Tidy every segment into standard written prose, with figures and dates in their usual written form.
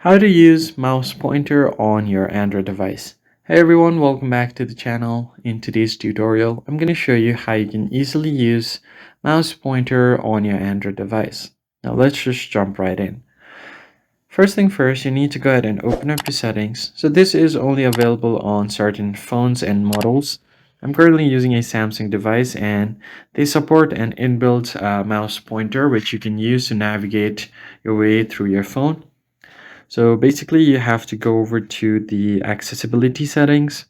How to use mouse pointer on your Android device. Hey everyone, welcome back to the channel. In today's tutorial, I'm going to show you how you can easily use mouse pointer on your Android device. Now let's just jump right in. First thing first, you need to go ahead and open up the settings. So this is only available on certain phones and models. I'm currently using a Samsung device and they support an inbuilt mouse pointer which you can use to navigate your way through your phone. So basically you have to go over to the accessibility settings,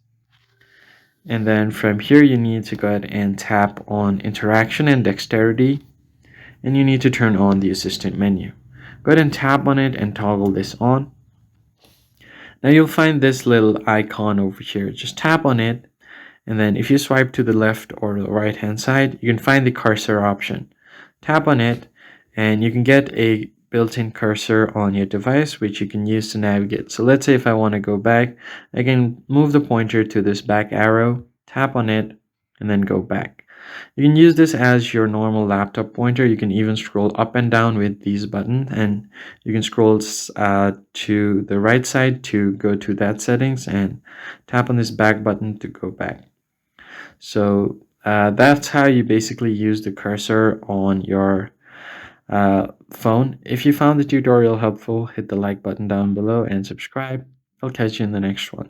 and then from here you need to go ahead and tap on interaction and dexterity, and you need to turn on the assistant menu. Go ahead and tap on it and toggle this on. Now you'll find this little icon over here. Just tap on it, and then if you swipe to the left or the right hand side, you can find the cursor option. Tap on it and you can get a built-in cursor on your device which you can use to navigate. So let's say if I want to go back, I can move the pointer to this back arrow, tap on it, and then go back. You can use this as your normal laptop pointer. You can even scroll up and down with these buttons, and you can scroll to the right side to go to that settings and tap on this back button to go back. So that's how you basically use the cursor on your phone. If you found the tutorial helpful, hit the like button down below and subscribe. I'll catch you in the next one.